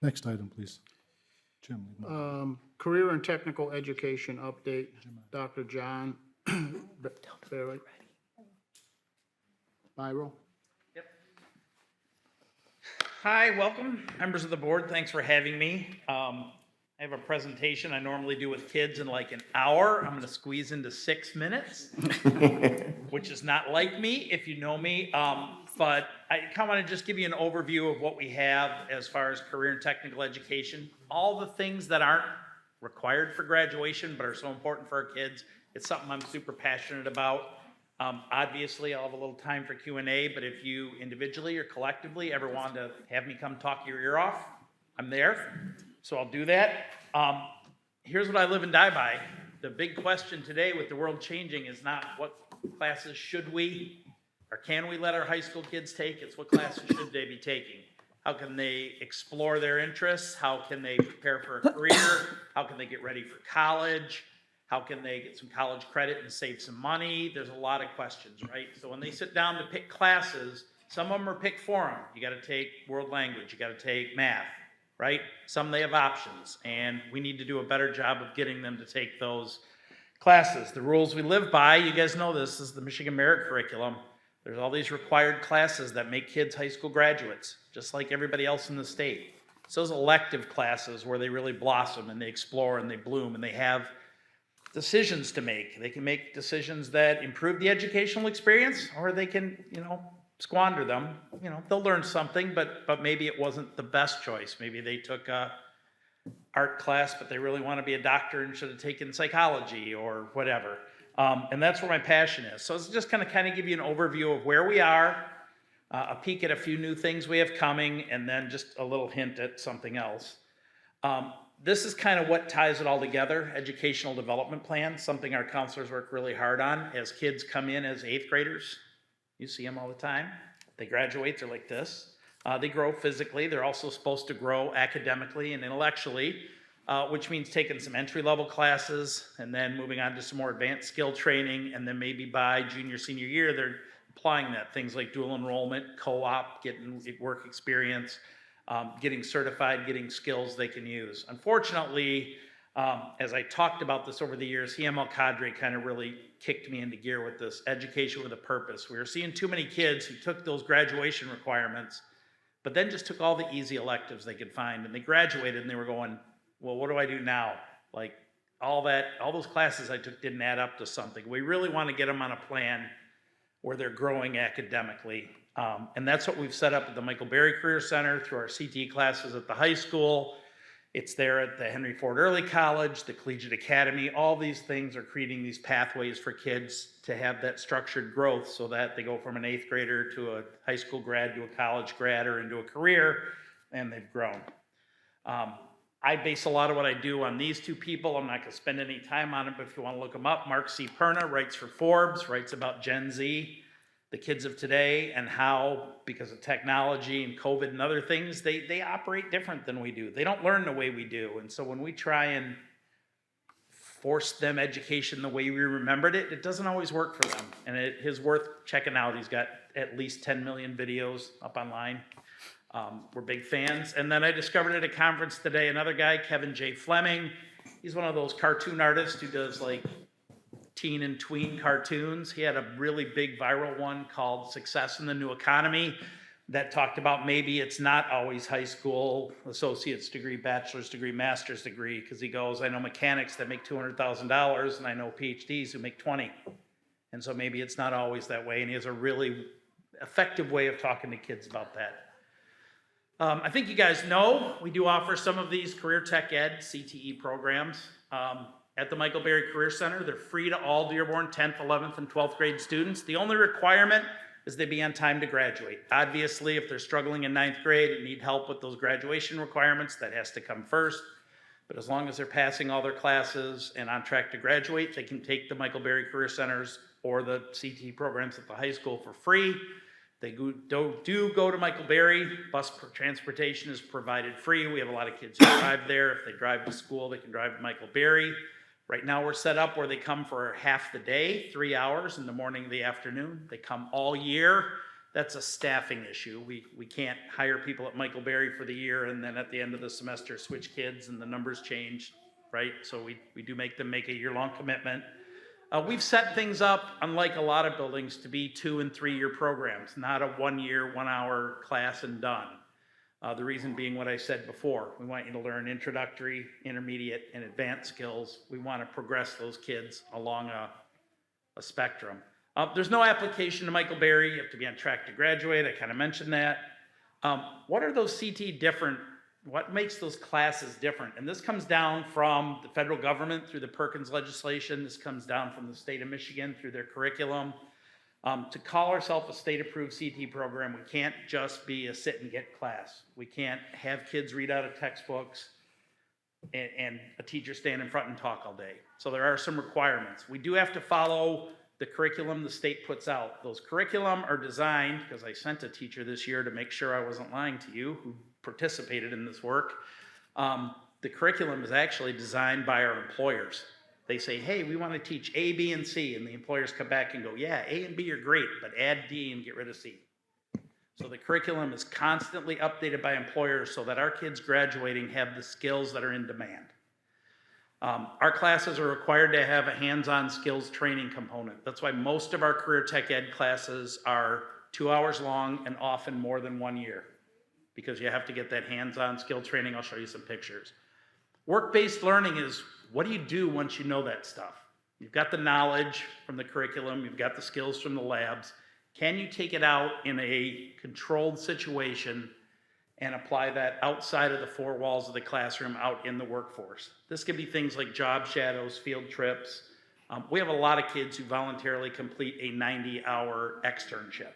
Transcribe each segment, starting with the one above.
Next item, please. Jim. Career and technical education update, Dr. John Barrett. Byro. Yep. Hi, welcome, members of the board. Thanks for having me. I have a presentation I normally do with kids in like an hour. I'm going to squeeze into 6 minutes, which is not like me if you know me. But I kind of want to just give you an overview of what we have as far as career and technical education. All the things that aren't required for graduation but are so important for our kids. It's something I'm super passionate about. Obviously, I'll have a little time for Q&A, but if you individually or collectively ever want to have me come talk your ear off, I'm there. So I'll do that. Here's what I live and die by. The big question today with the world changing is not what classes should we or can we let our high school kids take? It's what classes should they be taking? How can they explore their interests? How can they prepare for a career? How can they get ready for college? How can they get some college credit and save some money? There's a lot of questions, right? So when they sit down to pick classes, some of them are picked for them. You got to take world language, you got to take math, right? Some they have options, and we need to do a better job of getting them to take those classes. The rules we live by, you guys know this is the Michigan Merit Curriculum. There's all these required classes that make kids high school graduates, just like everybody else in the state. It's those elective classes where they really blossom and they explore and they bloom and they have decisions to make. They can make decisions that improve the educational experience, or they can, squander them. They'll learn something, but maybe it wasn't the best choice. Maybe they took a art class, but they really want to be a doctor and should have taken psychology or whatever. And that's where my passion is. So it's just kind of give you an overview of where we are, a peek at a few new things we have coming, and then just a little hint at something else. This is kind of what ties it all together, educational development plan, something our counselors work really hard on. As kids come in as 8th graders, you see them all the time. They graduate, they're like this. They grow physically. They're also supposed to grow academically and intellectually, which means taking some entry-level classes and then moving on to some more advanced skill training, and then maybe by junior, senior year, they're applying that. Things like dual enrollment, co-op, getting work experience, getting certified, getting skills they can use. Unfortunately, as I talked about this over the years, EML cadre kind of really kicked me into gear with this education with a purpose. We were seeing too many kids who took those graduation requirements, but then just took all the easy electives they could find, and they graduated and they were going, well, what do I do now? Like all those classes I took didn't add up to something. We really want to get them on a plan where they're growing academically. And that's what we've set up at the Michael Berry Career Center through our CTE classes at the high school. It's there at the Henry Ford Early College, the Collegiate Academy. All these things are creating these pathways for kids to have that structured growth so that they go from an 8th grader to a high school grad to a college grad or into a career, and they've grown. I base a lot of what I do on these two people. I'm not going to spend any time on it, but if you want to look them up, Mark C. Perna writes for Forbes, writes about Gen Z, the kids of today, and how, because of technology and COVID and other things, they operate different than we do. They don't learn the way we do. And so when we try and force them education the way we remembered it, it doesn't always work for them. And it is worth checking out. He's got at least 10 million videos up online. We're big fans. And then I discovered at a conference today, another guy, Kevin J. Fleming. He's one of those cartoon artists who does like teen and tween cartoons. He had a really big viral one called Success in the New Economy that talked about maybe it's not always high school, associate's degree, bachelor's degree, master's degree, because he goes, I know mechanics that make $200,000 and I know PhDs who make 20. And so maybe it's not always that way. And he has a really effective way of talking to kids about that. I think you guys know we do offer some of these career tech ed CTE programs at the Michael Berry Career Center. They're free to all Dearborn 10th, 11th, and 12th grade students. The only requirement is they be on time to graduate. Obviously, if they're struggling in 9th grade and need help with those graduation requirements, that has to come first. But as long as they're passing all their classes and on track to graduate, they can take the Michael Berry Career Centers or the CTE programs at the high school for free. They do go to Michael Berry. Bus transportation is provided free. We have a lot of kids who drive there. If they drive to school, they can drive to Michael Berry. Right now we're set up where they come for half the day, 3 hours in the morning and the afternoon. They come all year. that's a staffing issue. We can't hire people at Michael Berry for the year and then at the end of the semester switch kids and the numbers change, right? So we do make them make a year-long commitment. We've set things up, unlike a lot of buildings, to be 2- and 3-year programs, not a 1-year, 1-hour class and done. The reason being what I said before. We want you to learn introductory, intermediate, and advanced skills. We want to progress those kids along a spectrum. There's no application to Michael Berry. You have to be on track to graduate. I kind of mentioned that. What are those CT different? What makes those classes different? And this comes down from the federal government through the Perkins legislation. This comes down from the state of Michigan through their curriculum. To call ourselves a state-approved CT program, we can't just be a sit-and-get class. We can't have kids read out of textbooks and a teacher stand in front and talk all day. So there are some requirements. We do have to follow the curriculum the state puts out. Those curriculum are designed, because I sent a teacher this year to make sure I wasn't lying to you, who participated in this work. The curriculum is actually designed by our employers. They say, hey, we want to teach A, B, and C, and the employers come back and go, yeah, A and B are great, but add D and get rid of C. So the curriculum is constantly updated by employers so that our kids graduating have the skills that are in demand. Our classes are required to have a hands-on skills training component. That's why most of our career tech ed classes are 2 hours long and often more than 1 year, because you have to get that hands-on skill training. I'll show you some pictures. Work-based learning is, what do you do once you know that stuff? You've got the knowledge from the curriculum, you've got the skills from the labs. Can you take it out in a controlled situation and apply that outside of the 4 walls of the classroom out in the workforce? This could be things like job shadows, field trips. We have a lot of kids who voluntarily complete a 90-hour externship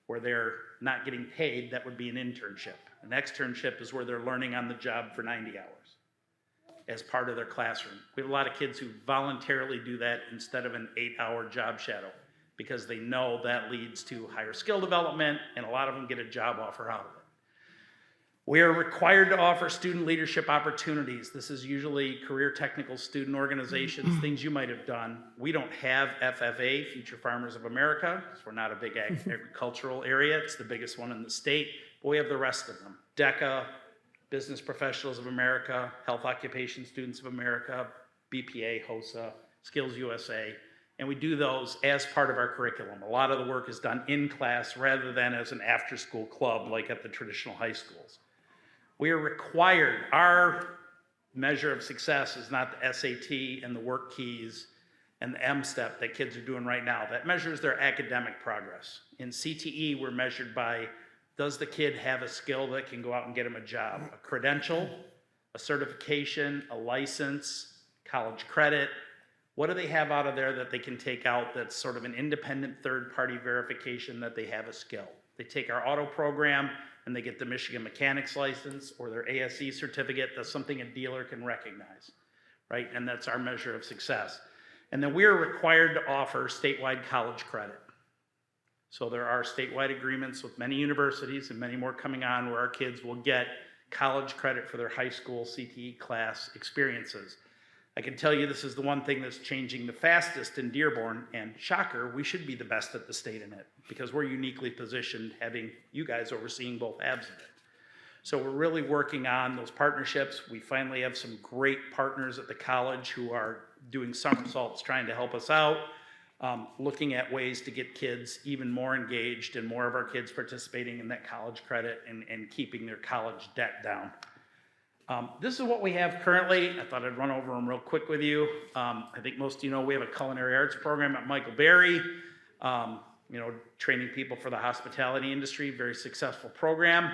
where they're not getting paid. That would be an internship. An externship is where they're learning on the job for 90 hours as part of their classroom. We have a lot of kids who voluntarily do that instead of an 8-hour job shadow, because they know that leads to higher skill development, and a lot of them get a job offer out of it. We are required to offer student leadership opportunities. This is usually career technical student organizations, things you might have done. We don't have FFA, Future Farmers of America, because we're not a big agricultural area. It's the biggest one in the state, but we have the rest of them. DECA, Business Professionals of America, Health Occupation Students of America, BPA, HOSA, Skills USA, and we do those as part of our curriculum. A lot of the work is done in class rather than as an after-school club like at the traditional high schools. We are required, our measure of success is not the SAT and the work keys and the M-STEP that kids are doing right now. That measures their academic progress. In CTE, we're measured by, does the kid have a skill that can go out and get him a job? A credential, a certification, a license, college credit. What do they have out of there that they can take out that's sort of an independent third-party verification that they have a skill? They take our auto program and they get the Michigan mechanics license or their ASE certificate. That's something a dealer can recognize, right? And that's our measure of success. And then we are required to offer statewide college credit. So there are statewide agreements with many universities and many more coming on where our kids will get college credit for their high school CTE class experiences. I can tell you this is the one thing that's changing the fastest in Dearborn, and shocker, we should be the best at the state in it because we're uniquely positioned having you guys overseeing both halves of it. So we're really working on those partnerships. We finally have some great partners at the college who are doing somersaults trying to help us out. Looking at ways to get kids even more engaged and more of our kids participating in that college credit and keeping their college debt down. This is what we have currently. I thought I'd run over them real quick with you. I think most of you know we have a culinary arts program at Michael Berry, training people for the hospitality industry, very successful program.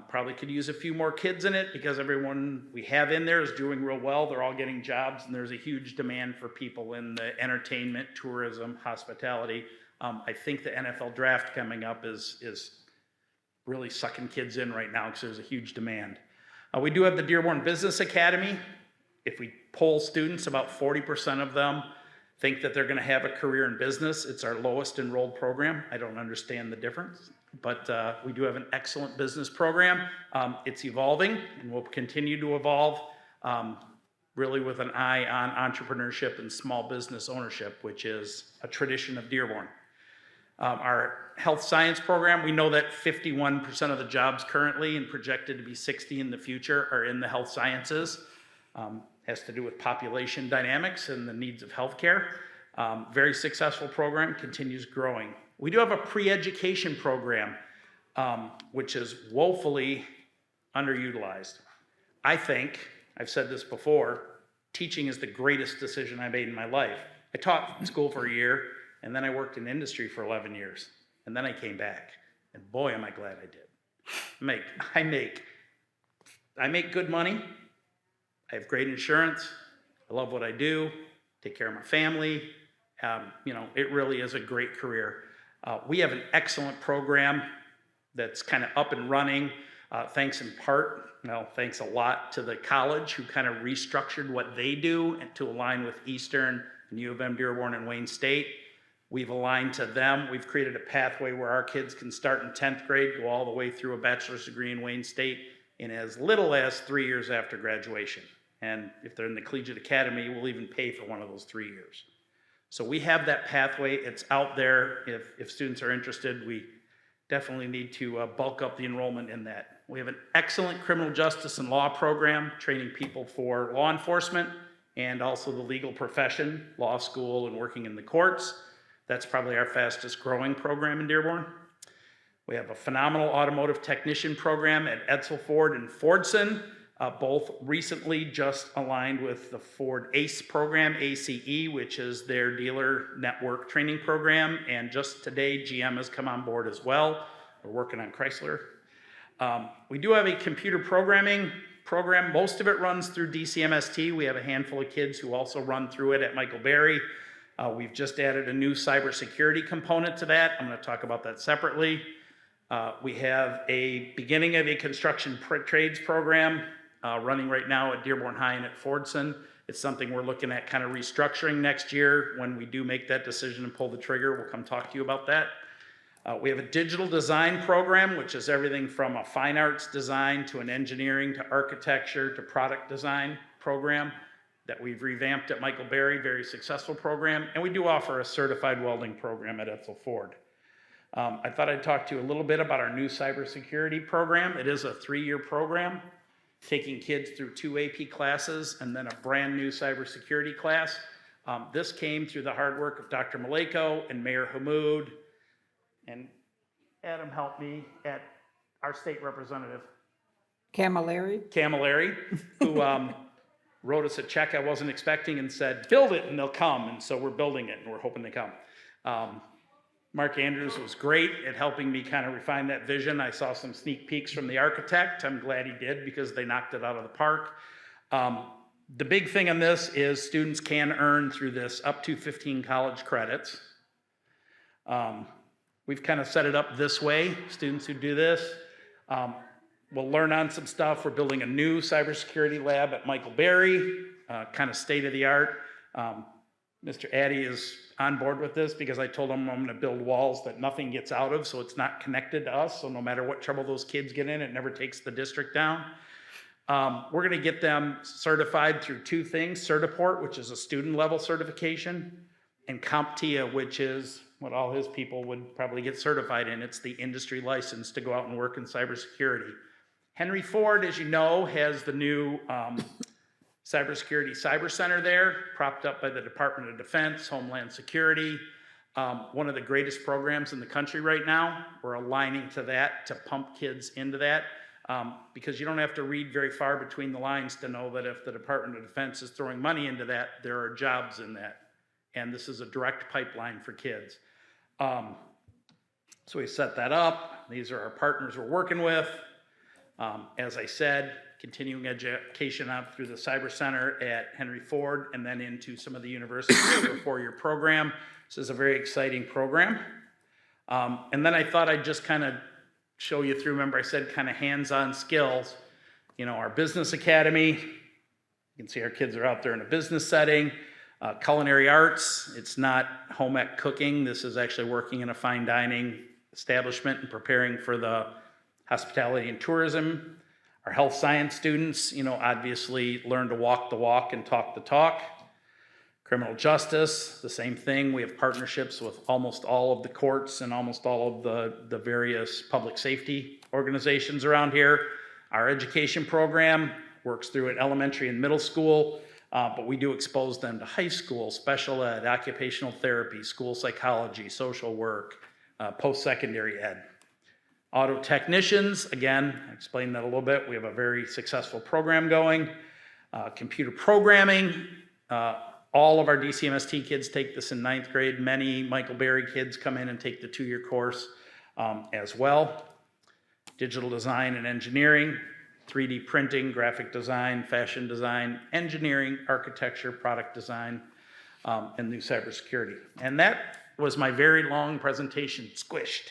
Probably could use a few more kids in it because everyone we have in there is doing real well. They're all getting jobs, and there's a huge demand for people in the entertainment, tourism, hospitality. I think the NFL draft coming up is really sucking kids in right now because there's a huge demand. We do have the Dearborn Business Academy. If we poll students, about 40% of them think that they're going to have a career in business. It's our lowest enrolled program. I don't understand the difference, but we do have an excellent business program. It's evolving and will continue to evolve, really with an eye on entrepreneurship and small business ownership, which is a tradition of Dearborn. Our health science program. We know that 51% of the jobs currently and projected to be 60 in the future are in the health sciences. Has to do with population dynamics and the needs of healthcare. Very successful program, continues growing. We do have a pre-education program, which is woefully underutilized. I think, I've said this before, teaching is the greatest decision I made in my life. I taught in school for a year, and then I worked in industry for 11 years, and then I came back, and boy, am I glad I did. I make good money. I have great insurance. I love what I do. Take care of my family. It really is a great career. We have an excellent program that's kind of up and running, thanks a lot to the college who kind of restructured what they do and to align with Eastern and U of M, Dearborn, and Wayne State. We've aligned to them. We've created a pathway where our kids can start in 10th grade, go all the way through a bachelor's degree in Wayne State in as little as 3 years after graduation. And if they're in the collegiate academy, we'll even pay for one of those 3 years. So we have that pathway. It's out there. If students are interested, we definitely need to bulk up the enrollment in that. We have an excellent criminal justice and law program, training people for law enforcement and also the legal profession, law school and working in the courts. That's probably our fastest growing program in Dearborn. We have a phenomenal automotive technician program at Edsel Ford and Fordson, both recently just aligned with the Ford ACE program, ACE, which is their dealer network training program. And just today, GM has come on board as well. We're working on Chrysler. We do have a computer programming program. Most of it runs through DCMST. We have a handful of kids who also run through it at Michael Berry. We've just added a new cybersecurity component to that. I'm going to talk about that separately. We have a beginning of a construction trades program running right now at Dearborn High and at Fordson. It's something we're looking at kind of restructuring next year. When we do make that decision and pull the trigger, we'll come talk to you about that. We have a digital design program, which is everything from a fine arts design to an engineering to architecture to product design program that we've revamped at Michael Berry, very successful program. And we do offer a certified welding program at Edsel Ford. I thought I'd talk to you a little bit about our new cybersecurity program. It is a 3-year program, taking kids through 2 AP classes and then a brand new cybersecurity class. This came through the hard work of Dr. Maleko and Mayor Hammoud, and Adam helped me at our state representative. Camilleri, who wrote us a check I wasn't expecting and said, build it and they'll come. And so we're building it and we're hoping they come. Mark Andrews was great at helping me kind of refine that vision. I saw some sneak peeks from the architect. I'm glad he did because they knocked it out of the park. The big thing on this is students can earn through this up to 15 college credits. We've kind of set it up this way. Students who do this will learn on some stuff. We're building a new cybersecurity lab at Michael Berry, kind of state of the art. Mr. Addy is on board with this because I told him I'm going to build walls that nothing gets out of, so it's not connected to us. So no matter what trouble those kids get in, it never takes the district down. We're going to get them certified through 2 things: Certiport, which is a student level certification, and CompTIA, which is what all his people would probably get certified in. It's the industry license to go out and work in cybersecurity. Henry Ford, as you know, has the new cybersecurity cyber center there, propped up by the Department of Defense, Homeland Security. One of the greatest programs in the country right now. We're aligning to that to pump kids into that because you don't have to read very far between the lines to know that if the Department of Defense is throwing money into that, there are jobs in that. And this is a direct pipeline for kids. So we set that up. These are our partners we're working with. As I said, continuing education out through the Cyber Center at Henry Ford and then into some of the universities for a 4-year program. This is a very exciting program. And then I thought I'd just kind of show you through, remember I said kind of hands-on skills. You know, our business academy, you can see our kids are out there in a business setting. Culinary arts, it's not home ec cooking. This is actually working in a fine dining establishment and preparing for the hospitality and tourism. Our health science students, you know, obviously learn to walk the walk and talk the talk. Criminal justice, the same thing. We have partnerships with almost all of the courts and almost all of the various public safety organizations around here. Our education program works through at elementary and middle school, but we do expose them to high school, special ed, occupational therapy, school psychology, social work, post-secondary ed. Auto technicians, again, I explained that a little bit. We have a very successful program going. Computer programming, all of our DCMST kids take this in 9th grade. Many Michael Berry kids come in and take the 2-year course as well. Digital design and engineering, 3D printing, graphic design, fashion design, engineering, architecture, product design, and new cybersecurity. And that was my very long presentation squished.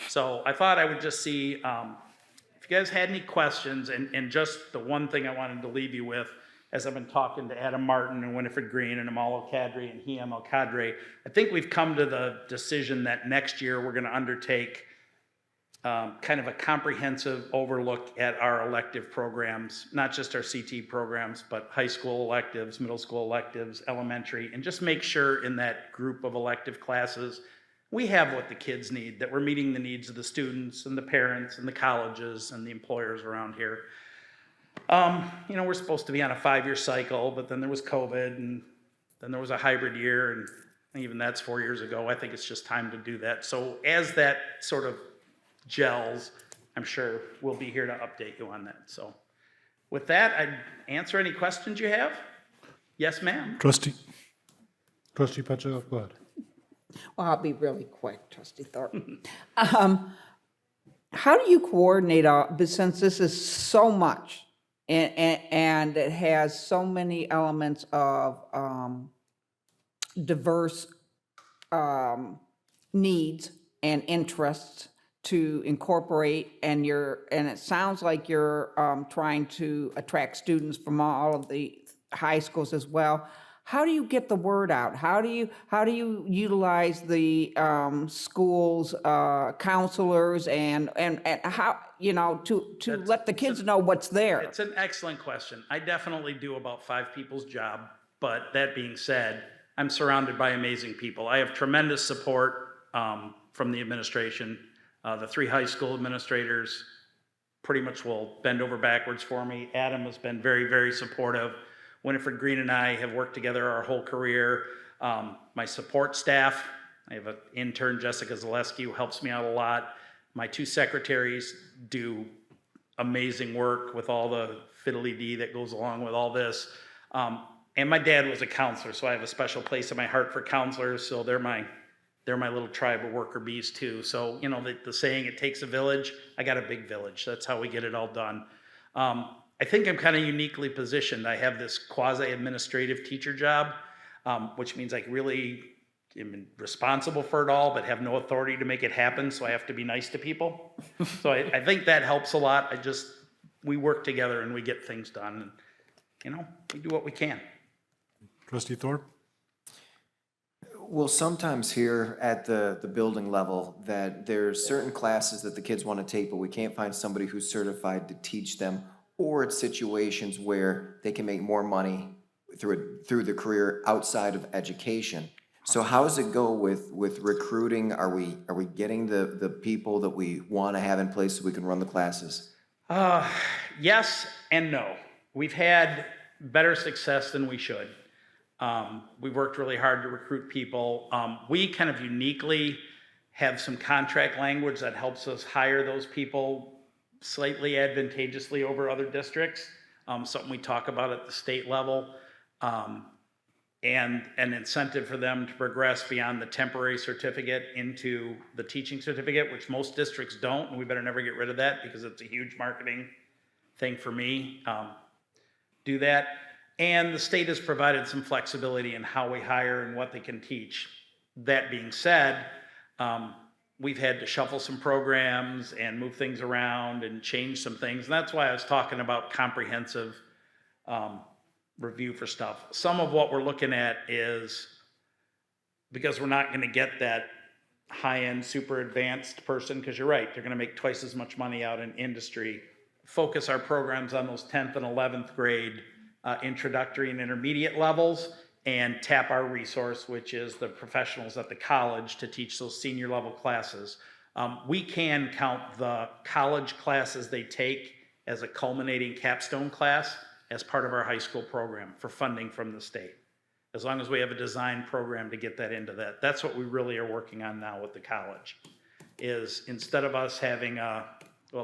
So I thought I would just see if you guys had any questions, and just the one thing I wanted to leave you with, as I've been talking to Adam Martin and Winifred Green and Amal El-Kadri and Hiam El-Kadri, I think we've come to the decision that next year we're gonna undertake kind of a comprehensive overlook at our elective programs, not just our CT programs, but high school electives, middle school electives, elementary, and just make sure in that group of elective classes, we have what the kids need, that we're meeting the needs of the students and the parents and the colleges and the employers around here. You know, we're supposed to be on a 5-year cycle, but then there was COVID, and then there was a hybrid year, and even that's 4 years ago. I think it's just time to do that. So as that sort of gels, I'm sure we'll be here to update you on that. So with that, I'd answer any questions you have. Yes, ma'am. Trustee Petrov, go ahead. Well, I'll be really quick, Trustee Thornton. How do you coordinate all, but since this is so much and it has so many elements of diverse needs and interests to incorporate, and it sounds like you're trying to attract students from all of the high schools as well. How do you get the word out? How do you utilize the schools, counselors, and how, you know, to let the kids know what's there? It's an excellent question. I definitely do about 5 people's job, but that being said, I'm surrounded by amazing people. I have tremendous support from the administration. The 3 high school administrators pretty much will bend over backwards for me. Adam has been very, very supportive. Winifred Green and I have worked together our whole career. My support staff, I have an intern, Jessica Zaleski, who helps me out a lot. My 2 secretaries do amazing work with all the fiddly-dee that goes along with all this. And my dad was a counselor, so I have a special place in my heart for counselors, so they're my little tribe of worker bees too. So, you know, the saying, it takes a village, I got a big village. That's how we get it all done. I think I'm kind of uniquely positioned. I have this quasi-administrative teacher job, which means I really am responsible for it all, but have no authority to make it happen, so I have to be nice to people. So I think that helps a lot. We work together and we get things done, and, you know, we do what we can. Trustee Thorpe? We'll sometimes hear at the building level that there's certain classes that the kids want to take, but we can't find somebody who's certified to teach them, or it's situations where they can make more money through the career outside of education. So how does it go with recruiting? Are we getting the people that we want to have in place so we can run the classes? Yes and no. We've had better success than we should. We've worked really hard to recruit people. We kind of uniquely have some contract language that helps us hire those people slightly advantageously over other districts, something we talk about at the state level, and an incentive for them to progress beyond the temporary certificate into the teaching certificate, which most districts don't, and we better never get rid of that because it's a huge marketing thing for me. Do that. And the state has provided some flexibility in how we hire and what they can teach. That being said, we've had to shuffle some programs and move things around and change some things. And that's why I was talking about comprehensive review for stuff. Some of what we're looking at is, because we're not going to get that high-end, super advanced person, because you're right, they're going to make twice as much money out in industry, focus our programs on those 10th and 11th grade introductory and intermediate levels, and tap our resource, which is the professionals at the college to teach those senior level classes. We can count the college classes they take as a culminating capstone class as part of our high school program for funding from the state. As long as we have a design program to get that into that. That's what we really are working on now with the college, is instead of us having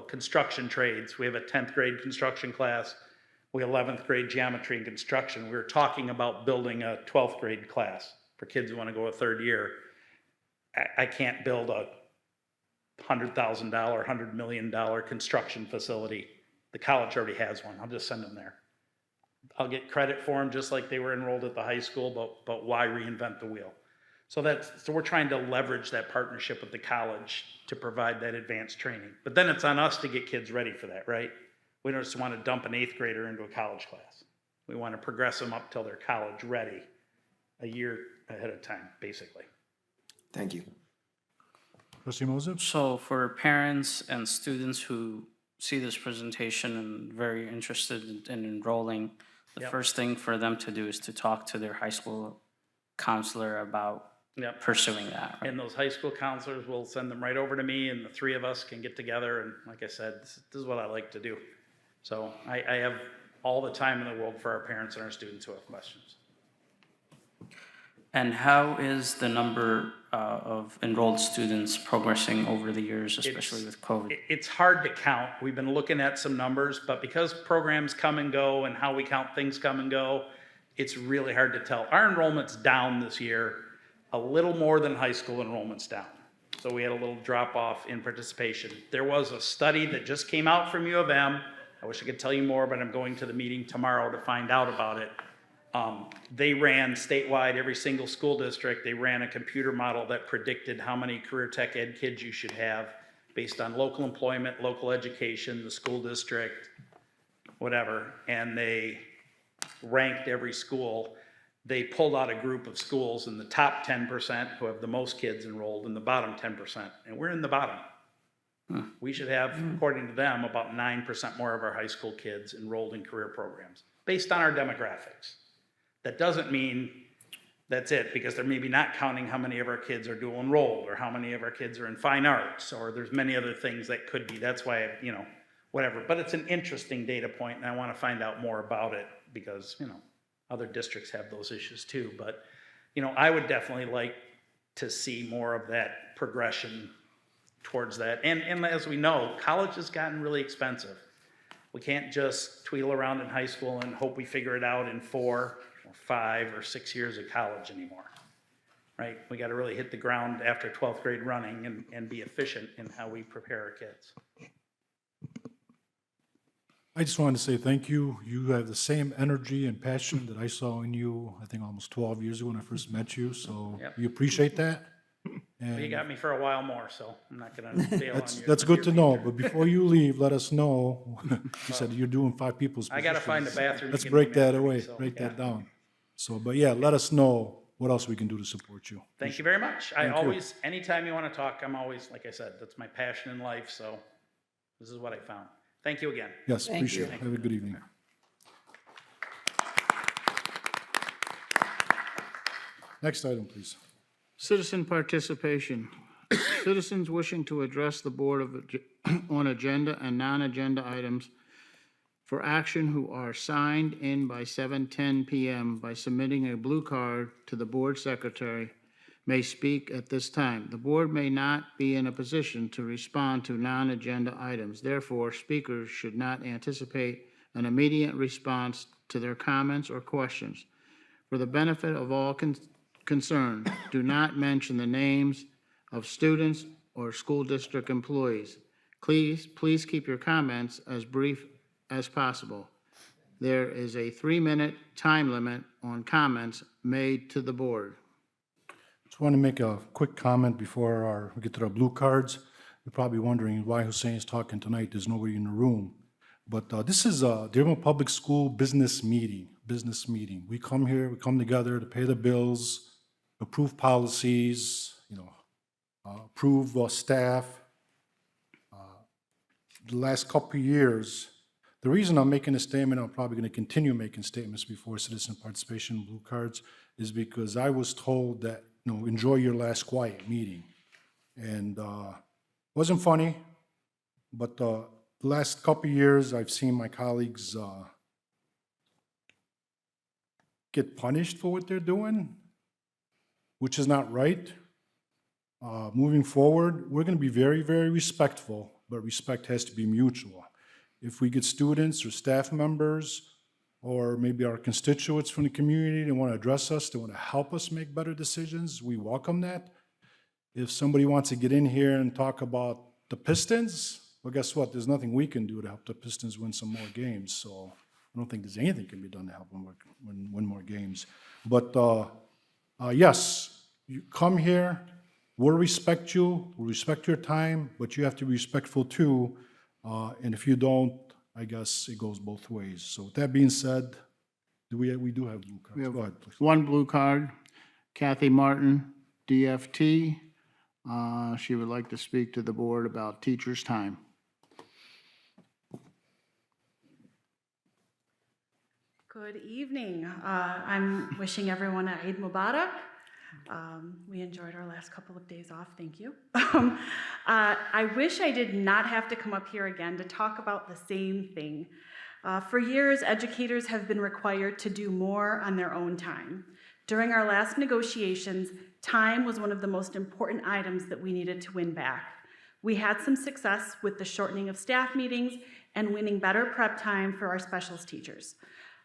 construction trades, we have a 10th grade construction class, we 11th grade geometry and construction. We were talking about building a 12th grade class for kids who want to go a third year. I can't build a $100,000, $100 million construction facility. The college already has one. I'll just send them there. I'll get credit for them just like they were enrolled at the high school, but why reinvent the wheel? So we're trying to leverage that partnership with the college to provide that advanced training. But then it's on us to get kids ready for that, right? We don't just want to dump an 8th grader into a college class. We want to progress them up till they're college ready a year ahead of time, basically. Thank you. Trustee Moses? So for parents and students who see this presentation and very interested in enrolling, the Yep. first thing for them to do is to talk to their high school counselor about Yep. pursuing that. Right? And those high school counselors will send them right over to me, and the three of us can get together. And like I said, this is what I like to do. So I have all the time in the world for our parents and our students who have questions. And how is the number of enrolled students progressing over the years, especially with COVID? It's hard to count. We've been looking at some numbers, but because programs come and go and how we count things come and go, it's really hard to tell. Our enrollment's down this year, a little more than high school enrollment's down. So we had a little drop off in participation. There was a study that just came out from U of M. I wish I could tell you more, but I'm going to the meeting tomorrow to find out about it. They ran statewide, every single school district, they ran a computer model that predicted how many career tech ed kids you should have based on local employment, local education, the school district, whatever. And they ranked every school. They pulled out a group of schools in the top 10% who have the most kids enrolled and the bottom 10%. And we're in the bottom. We should have, according to them, about 9% more of our high school kids enrolled in career programs based on our demographics. That doesn't mean that's it, because they're maybe not counting how many of our kids are dual enrolled or how many of our kids are in fine arts, or there's many other things that could be. That's why, whatever. But it's an interesting data point, and I want to find out more about it because, other districts have those issues too. But, I would definitely like to see more of that progression towards that. And as we know, college has gotten really expensive. We can't just tweedle around in high school and hope we figure it out in 4 or 5 or 6 years of college anymore, right? We got to really hit the ground after 12th grade running and be efficient in how we prepare our kids. I just wanted to say thank you. You have the same energy and passion that I saw in you, I think almost 12 years ago when I first met you, so Yep. we appreciate that. Well, you got me for a while more, so I'm not going to bail on you. That's good to know, but before you leave, let us know. You said you're doing 5 people's I got to find a positions. bathroom. Let's you can break meet that me, away, so, break yeah. that down. So, but yeah, let us know what else we can do to support you. Thank you very much. Thank you. Anytime you want to talk, I'm always, like I said, that's my passion in life, so this is what I found. Thank you again. Yes, Thank appreciate you. it. Have a good evening. Next item, please. Citizen participation. Citizens wishing to address the board on agenda and non-agenda items for action who are signed in by 7:10 PM by submitting a blue card to the board secretary may speak at this time. The board may not be in a position to respond to non-agenda items. Therefore, speakers should not anticipate an immediate response to their comments or questions. For the benefit of all concerned, do not mention the names of students or school district employees. Please keep your comments as brief as possible. There is a 3-minute time limit on comments made to the board. Just want to make a quick comment before we get to our blue cards. You're probably wondering why Hussein is talking tonight. There's nobody in the room. But this is a Dearborn Public School business meeting. We come here, we come together to pay the bills, approve policies, approve staff. The last couple of years, The reason I'm making a statement, I'm probably going to continue making statements before citizen participation blue cards, is because I was told that, enjoy your last quiet meeting. And wasn't funny, but the last couple of years, I've seen my colleagues get punished for what they're doing, which is not right. Moving forward, we're going to be very, very respectful, but respect has to be mutual. If we get students or staff members, or maybe our constituents from the community that want to address us, they want to help us make better decisions, we welcome that. If somebody wants to get in here and talk about the Pistons, well, guess what? There's nothing we can do to help the Pistons win some more games. So I don't think there's anything can be done to help them win more games. But yes, you come here, we'll respect you, we'll respect your time, but you have to be respectful too. And if you don't, I guess it goes both ways. So with that being said, we do have blue cards. We have Go ahead, please. one blue card, Kathy Martin, DFT. She would like to speak to the board about teachers' time. Good evening. I'm wishing everyone a Eid Mubarak. We enjoyed our last couple of days off, thank you. I wish I did not have to come up here again to talk about the same thing. For years, educators have been required to do more on their own time. During our last negotiations, time was one of the most important items that we needed to win back. We had some success with the shortening of staff meetings and winning better prep time for our specials teachers.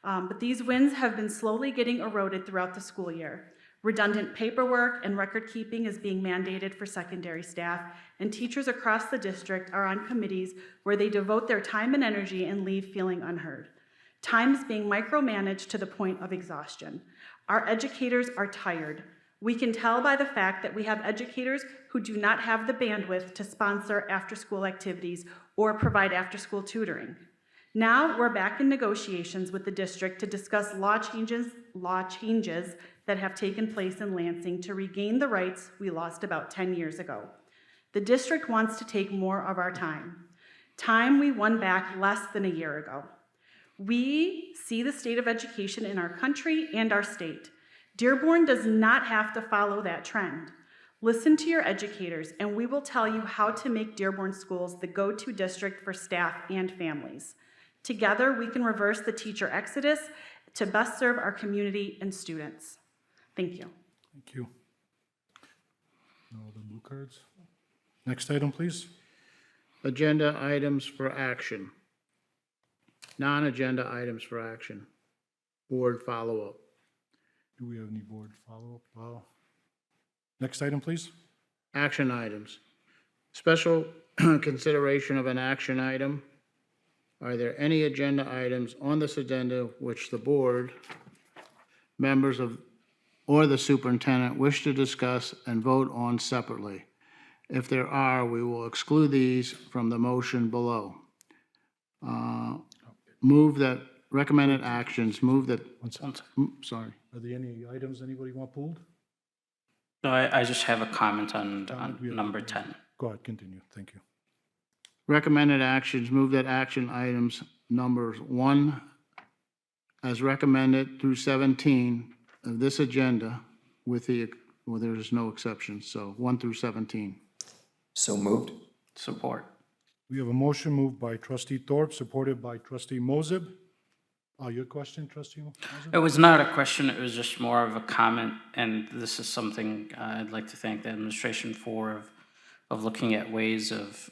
But these wins have been slowly getting eroded throughout the school year. Redundant paperwork and record keeping is being mandated for secondary staff, and teachers across the district are on committees where they devote their time and energy and leave feeling unheard. Time is being micromanaged to the point of exhaustion. Our educators are tired. We can tell by the fact that we have educators who do not have the bandwidth to sponsor after-school activities or provide after-school tutoring. Now we're back in negotiations with the district to discuss law changes that have taken place in Lansing to regain the rights we lost about 10 years ago. The district wants to take more of our time we won back less than a year ago. We see the state of education in our country and our state. Dearborn does not have to follow that trend. Listen to your educators, and we will tell you how to make Dearborn schools the go-to district for staff and families. Together, we can reverse the teacher exodus to best serve our community and students. Thank you. Thank you. No other blue cards? Next item, please. Agenda items for action. Non-agenda items for action. Board follow-up. Do we have any board follow-up? Next item, please. Action items. Special consideration of an action item. Are there any agenda items on this agenda which the board, members of, or the superintendent wish to discuss and vote on separately? If there are, we will exclude these from the motion below. Move that recommended actions, move that, sorry. Are there any items anybody want pulled? No, I just have a comment on we have- number 10. Go ahead, continue. Thank you. Recommended actions, move that action items numbers 1 as recommended through 17 of this agenda with well, there's no exceptions, so 1 through 17. So moved. Support. We have a motion moved by trustee Thorpe, supported by trustee Mosib. Your question, trustee Mosib? It was not a question, it was just more of a comment, and this is something I'd like to thank the administration for, of looking at ways of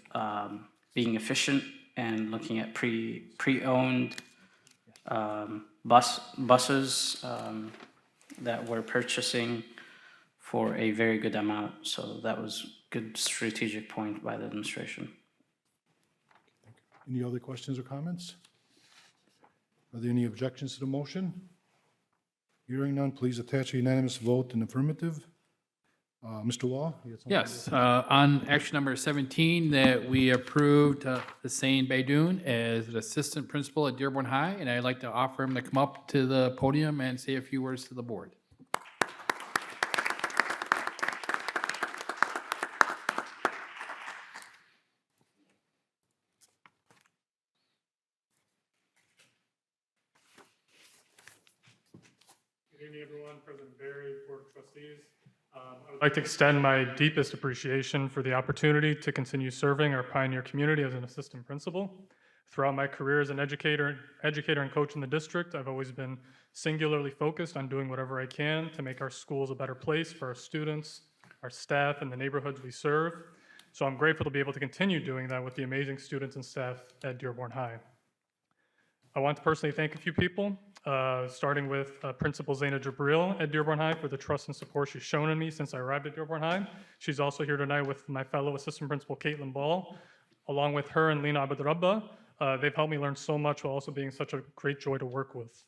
being efficient and looking at pre-owned buses that we're purchasing for a very good amount. So that was good strategic point by the administration. Any other questions or comments? Are there any objections to the motion? Hearing none, please attach a unanimous vote in affirmative. Mr. Wall? You had something? Yes, on action number 17, that we approved Hussein Baidoun as an assistant principal at Dearborn High, and I'd like to offer him to come up to the podium and say a few words to the board. Good evening, everyone. President Barry, Board of Trustees. I would like to extend my deepest appreciation for the opportunity to continue serving our Pioneer community as an assistant principal. Throughout my career as an educator and coach in the district, I've always been singularly focused on doing whatever I can to make our schools a better place for our students, our staff, and the neighborhoods we serve. So I'm grateful to be able to continue doing that with the amazing students and staff at Dearborn High. I want to personally thank a few people, starting with Principal Zaina Jabril at Dearborn High for the trust and support she's shown in me since I arrived at Dearborn High. She's also here tonight with my fellow Assistant Principal Caitlin Ball. Along with her and Lena Abedrabba, they've helped me learn so much while also being such a great joy to work with.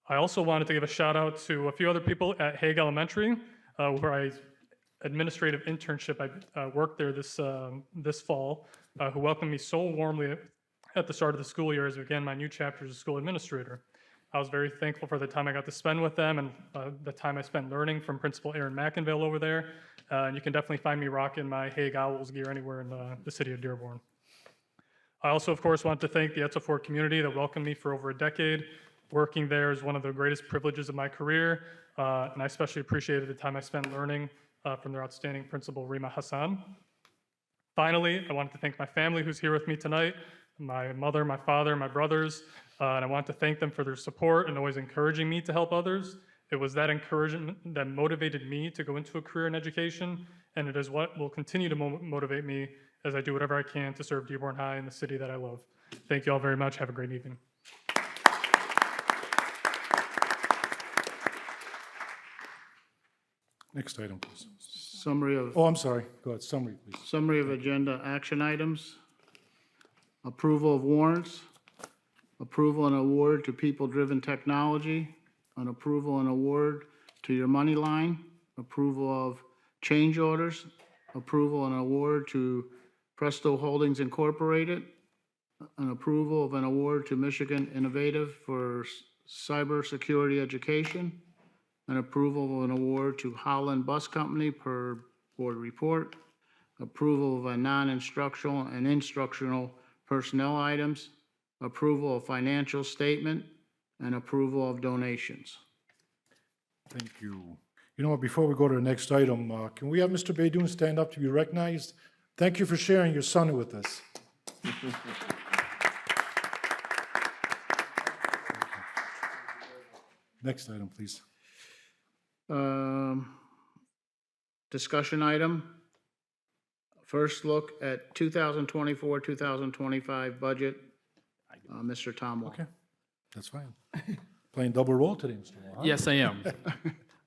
I also wanted to give a shout out to a few other people at Hague Elementary, where I administrative internship. I worked there this fall, who welcomed me so warmly at the start of the school year as I began my new chapter as a school administrator. I was very thankful for the time I got to spend with them and the time I spent learning from Principal Aaron McInville over there. And you can definitely find me rocking my Hague Owls gear anywhere in the city of Dearborn. I also, of course, want to thank the Etzel Ford community that welcomed me for over a decade. Working there is one of the greatest privileges of my career, and I especially appreciated the time I spent learning from their outstanding principal, Rima Hassan. Finally, I wanted to thank my family who's here with me tonight, my mother, my father, my brothers, and I want to thank them for their support and always encouraging me to help others. It was that encouragement that motivated me to go into a career in education, and it is what will continue to motivate me as I do whatever I can to serve Dearborn High in the city that I love. Thank you all very much. Have a great evening. Next item, please. Summary of, Oh, I'm sorry. Go ahead, summary, please. summary of agenda action items. Approval of warrants. Approval and award to People Driven Technology. An approval and award to Your Money Line. Approval of change orders. Approval and award to Presto Holdings Incorporated. An approval of an award to Michigan Innovative for cybersecurity education. An approval of an award to Holland Bus Company per board report. Approval of a non-instructional and instructional personnel items. Approval of financial statement, and approval of donations. Thank you. You know what, before we go to the next item, can we have Mr. Baidoon stand up to be recognized? Thank you for sharing your son with us. Next item, please. Discussion item. First look at 2024, 2025 budget. Mr. Tom Wall. Okay, that's fine. Playing double role today, Mr. Wall, huh? Yes, I am.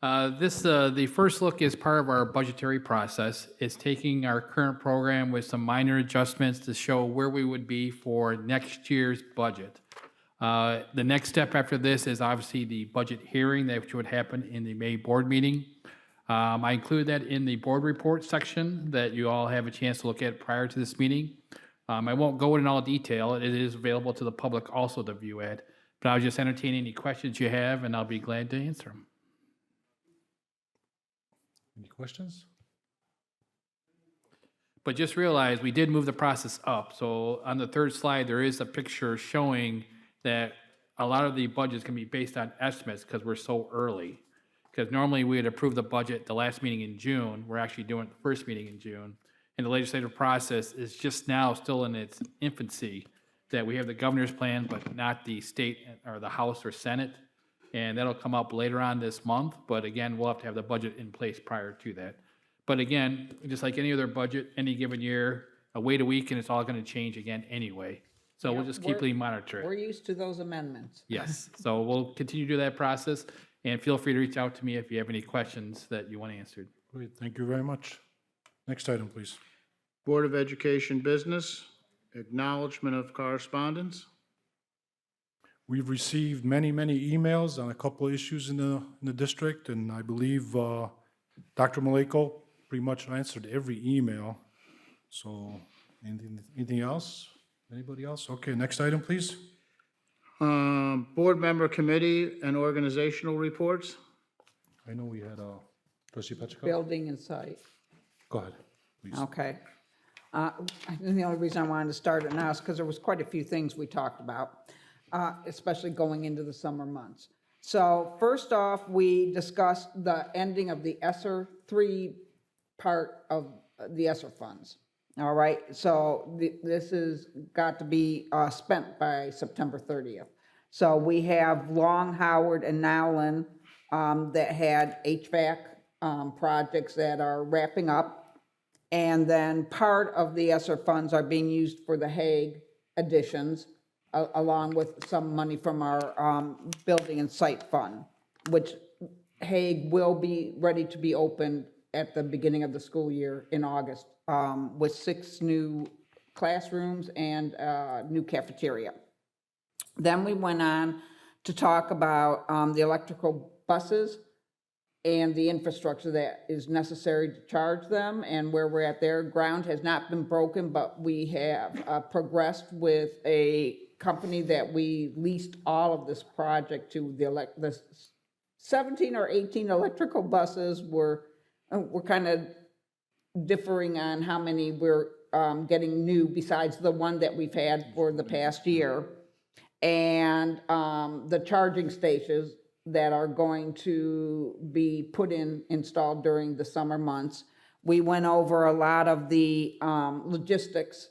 The first look is part of our budgetary process. It's taking our current program with some minor adjustments to show where we would be for next year's budget. The next step after this is obviously the budget hearing, which would happen in the May board meeting. I include that in the board report section that you all have a chance to look at prior to this meeting. I won't go in all detail. It is available to the public also to view at, but I'll just entertain any questions you have, and I'll be glad to answer them. Any questions? But just realize we did move the process up. So on the third slide, there is a picture showing that a lot of the budgets can be based on estimates because we're so early. Because normally we would approve the budget the last meeting in June. We're actually doing the first meeting in June. And the legislative process is just now still in its infancy, that we have the governor's plan, but not the state or the House or Senate. And that'll come up later on this month. But again, we'll have to have the budget in place prior to that. But again, just like any other budget, any given year, wait a week and it's all going to change again anyway. So we'll just keep monitor We're it. used to those amendments. Yes. So we'll continue to do that process. And feel free to reach out to me if you have any questions that you want answered. Great, thank you very much. Next item, please. Board of Education business, acknowledgement of correspondence. We've received many, many emails on a couple of issues in the district, and I believe Dr. Maleko pretty much answered every email. So anything else? Anybody else? Okay, next item, please. Board member committee and organizational reports. I know we had trustee Petrichor. Building and site. Go ahead, please. Okay. And the only reason I wanted to start it now is because there was quite a few things we talked about, especially going into the summer months. So first off, we discussed the ending of the ESSER 3 part of the ESSER funds. All right, so this has got to be spent by September 30th. So we have Long, Howard, and Nowlin that had HVAC projects that are wrapping up. And then part of the ESSER funds are being used for the Hague additions, along with some money from our building and site fund, which Hague will be ready to be opened at the beginning of the school year in August, with 6 new classrooms and a new cafeteria. Then we went on to talk about the electrical buses and the infrastructure that is necessary to charge them and where we're at there. Ground has not been broken, but we have progressed with a company that we leased all of this project to. The 17 or 18 electrical buses we're kind of differing on how many we're getting new besides the one that we've had for the past year. And the charging stations that are going to be installed during the summer months. We went over a lot of the logistics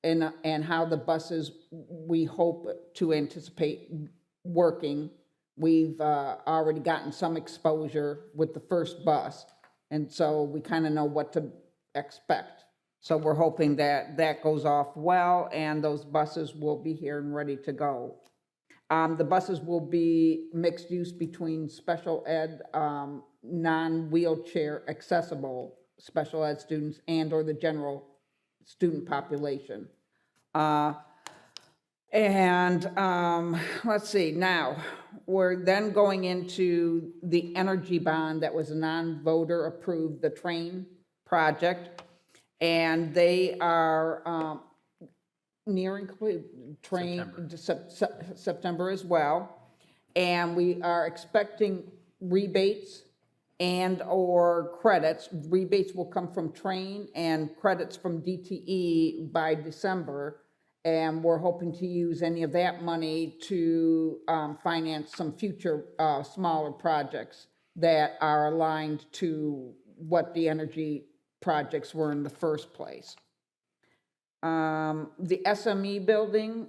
and how the buses we hope to anticipate working. We've already gotten some exposure with the first bus, and so we kind of know what to expect. So we're hoping that that goes off well, and those buses will be here and ready to go. The buses will be mixed use between special ed, non-wheelchair accessible special ed students and or the general student population. Let's see, now, we're then going into the energy bond that was a non-voter approved, the train project, and they are nearing train September as well. And we are expecting rebates and or credits. Rebates will come from train and credits from DTE by December. And we're hoping to use any of that money to finance some future smaller projects that are aligned to what the energy projects were in the first place. The SME building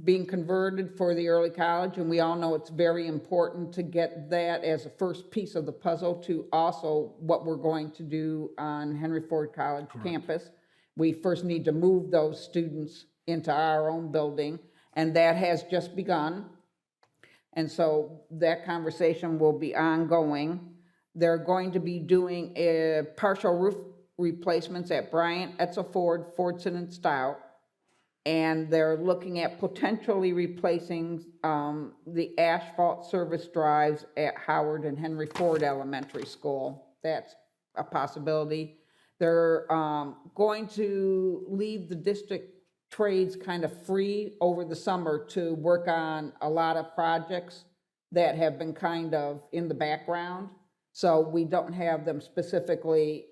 being converted for the early college, and we all know it's very important to get that as a first piece of the puzzle to also what we're going to do on Henry Ford College campus. We first need to move those students into our own building, and that has just begun. And so that conversation will be ongoing. They're going to be doing a partial roof replacements at Bryant, Etzel Ford, Fordson, and Stout. And they're looking at potentially replacing the asphalt service drives at Howard and Henry Ford Elementary School. That's a possibility. They're going to leave the district trades kind of free over the summer to work on a lot of projects that have been kind of in the background. So we don't have them specifically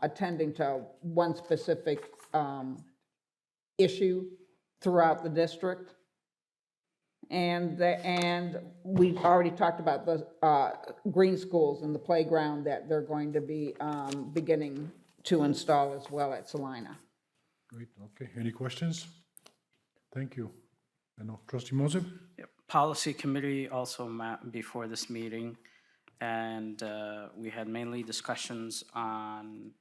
attending to one specific issue throughout the district. And we've already talked about the green schools and the playground that they're going to be beginning to install as well at Salina. Great, okay, any questions? Thank you. I know, Trustee Moses? Yep. Policy Committee also met before this meeting, and we had mainly discussions on,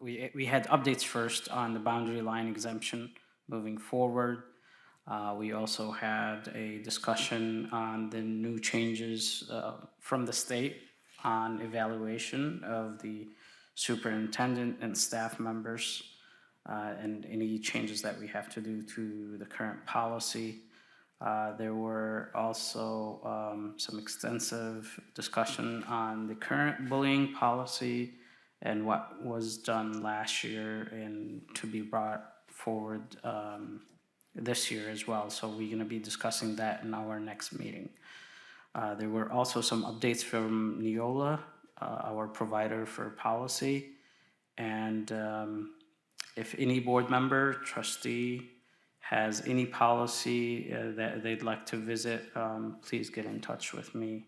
we had updates first on the boundary line exemption moving forward. We also had a discussion on the new changes from the state on evaluation of the superintendent and staff members, and any changes that we have to do to the current policy. There were also some extensive discussion on the current bullying policy and what was done last year and to be brought forward this year as well. So we're going to be discussing that in our next meeting. There were also some updates from Neola, our provider for policy. And if any board member, trustee, has any policy that they'd like to visit, please get in touch with me,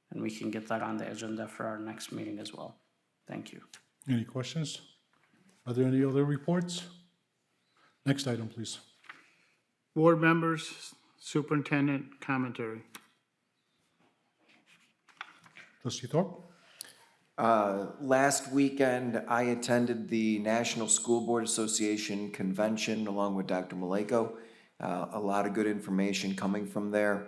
and we can get that on the agenda for our next meeting as well. Thank you. Any questions? Are there any other reports? Next item, please. Board members, superintendent commentary. Trustee Thorpe? Last weekend, I attended the National School Board Association Convention along with Dr. Maleko. A lot of good information coming from there,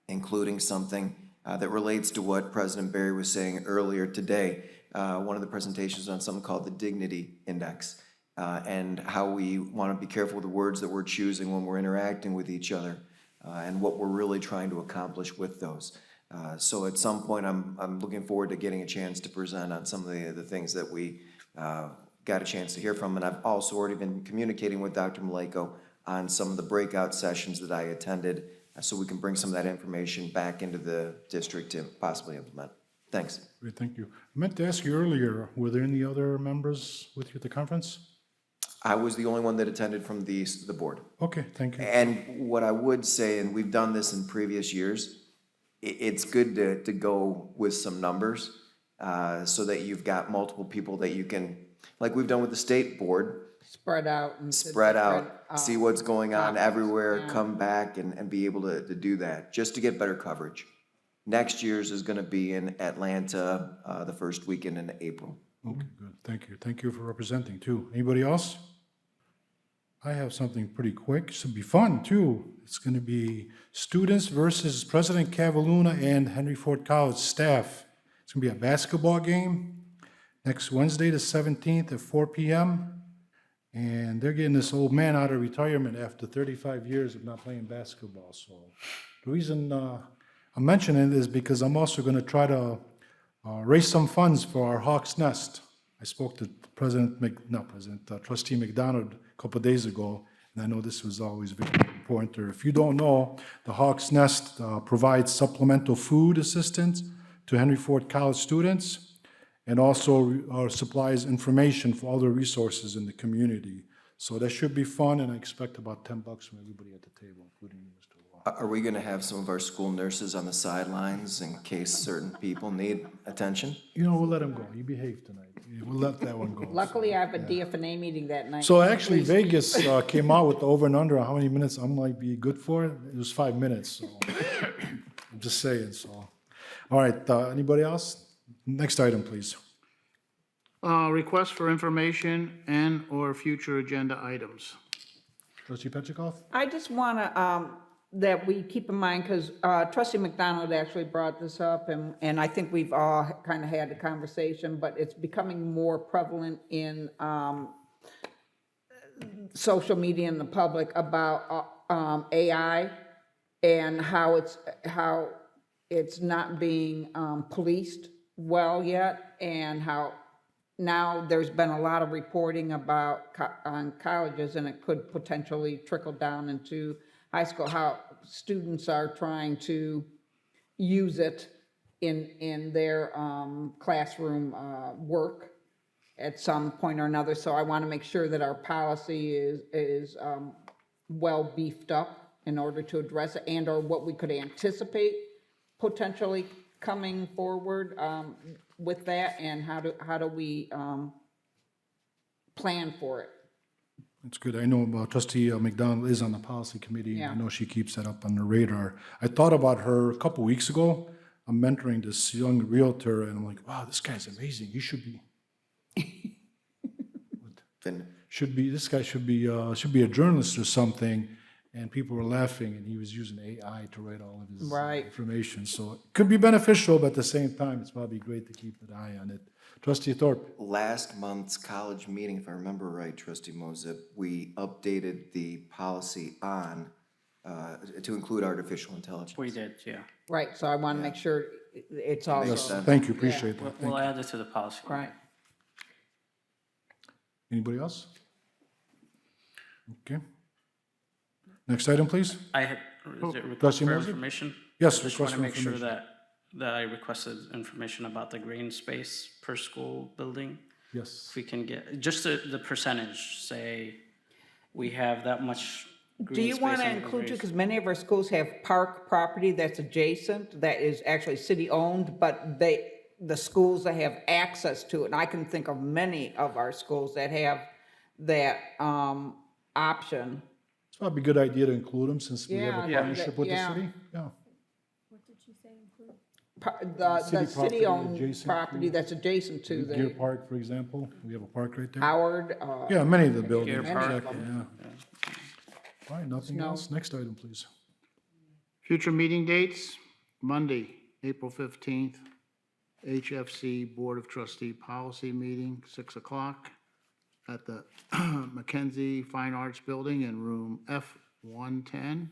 including something that relates to what President Barry was saying earlier today. One of the presentations on something called the Dignity Index, and how we want to be careful with the words that we're choosing when we're interacting with each other, and what we're really trying to accomplish with those. So at some point, I'm looking forward to getting a chance to present on some of the things that we got a chance to hear from. And I've also already been communicating with Dr. Maleko on some of the breakout sessions that I attended, so we can bring some of that information back into the district to possibly implement. Thanks. Great, thank you. I meant to ask you earlier, were there any other members with you at the conference? I was the only one that attended from the board. Okay, thank you. And what I would say, and we've done this in previous years, it's good to go with some numbers, so that you've got multiple people that you can, like we've done with the state board, Spread out. And spread out, see what's going on topics, everywhere, yeah. come back and be able to do that, just to get better coverage. Next year's is gonna be in Atlanta, the first weekend in April. Okay, good, thank you. Thank you for representing too. Anybody else? I have something pretty quick. Should be fun too. It's going to be students versus President Cavalluna and Henry Ford College staff. It's going to be a basketball game next Wednesday, the 17th at 4 p.m. And they're getting this old man out of retirement after 35 years of not playing basketball. So the reason I'm mentioning it is because I'm also going to try to raise some funds for our Hawk's Nest. I spoke to Trustee McDonald a couple of days ago, and I know this was always very important. Or if you don't know, the Hawk's Nest provides supplemental food assistance to Henry Ford College students, and also supplies information for other resources in the community. So that should be fun, and I expect about $10 from everybody at the table, including you, Mr. Law. Are we gonna have some of our school nurses on the sidelines in case certain people need attention? You know, we'll let him go. He behaved tonight. We'll let that one go. Luckily, I have a DFNA meeting that night. So actually, Vegas came out with the over and under on how many minutes I might be good for. It was 5 minutes, so I'm just saying, so. All right, anybody else? Next item, please. Request for information and/or future agenda items. Trustee Petrikov? I just want to, that we keep in mind, because Trustee McDonald actually brought this up, and I think we've all kind of had the conversation, but it's becoming more prevalent in social media and the public about AI and how it's not being policed well yet, and how now there's been a lot of reporting about on colleges, and it could potentially trickle down into high school, how students are trying to use it in their classroom work at some point or another. So I want to make sure that our policy is well beefed up in order to address it, and or what we could anticipate potentially coming forward with that, and how do we plan for it. That's good. I know Trustee McDonald is on the policy committee. Yeah. I know she keeps that up on the radar. I thought about her a couple weeks ago. I'm mentoring this young realtor, and I'm like, wow, this guy's amazing. He should be, this guy should be a journalist or something. And people were laughing, and he was using AI to write all of his Right. information. So it could be beneficial, but at the same time, it's probably great to keep an eye on it. Trustee Thorpe? Last month's college meeting, if I remember right, Trustee Moses, we updated the policy on, to include artificial intelligence. We did, yeah. Right, so I want to make sure it's also. Makes sense. Thank you, appreciate that. Thank We'll you. add it to the policy. Right. Anybody else? Okay. Next item, please. I had, is it request Trustee for Moser? information? Yes, I just request want to for make sure information. that I requested information about the green space per school building. Yes. If we can get, just the percentage, say, we have that much Do you want to include too, because many of our schools have park property that's adjacent, that is actually city-owned, but the schools that have access to it, and I can think of many of our schools that have that option. It's probably a good idea to include them since we have a Yeah, partnership with the yeah. city. Yeah. The City property city-owned adjacent property to- that's adjacent to Deer the Park, for example, we have a park right there. Howard. Yeah, many of the buildings. Park. Exactly, yeah. All right, nothing No. else? Next item, please. Future meeting dates, Monday, April 15th, HFC Board of Trustee Policy Meeting, 6 o'clock at the Mackenzie Fine Arts Building in room F110.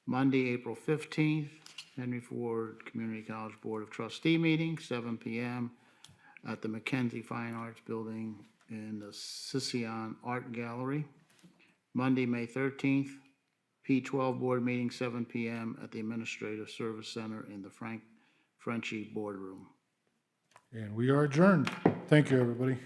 Monday, April 15th, Henry Ford Community College Board of Trustee Meeting, 7 PM at the Mackenzie Fine Arts Building in the Sisseon Art Gallery. Monday, May 13th, P12 Board Meeting, 7 PM at the Administrative Service Center in the Frenchie Boardroom. And we are adjourned. Thank you, everybody.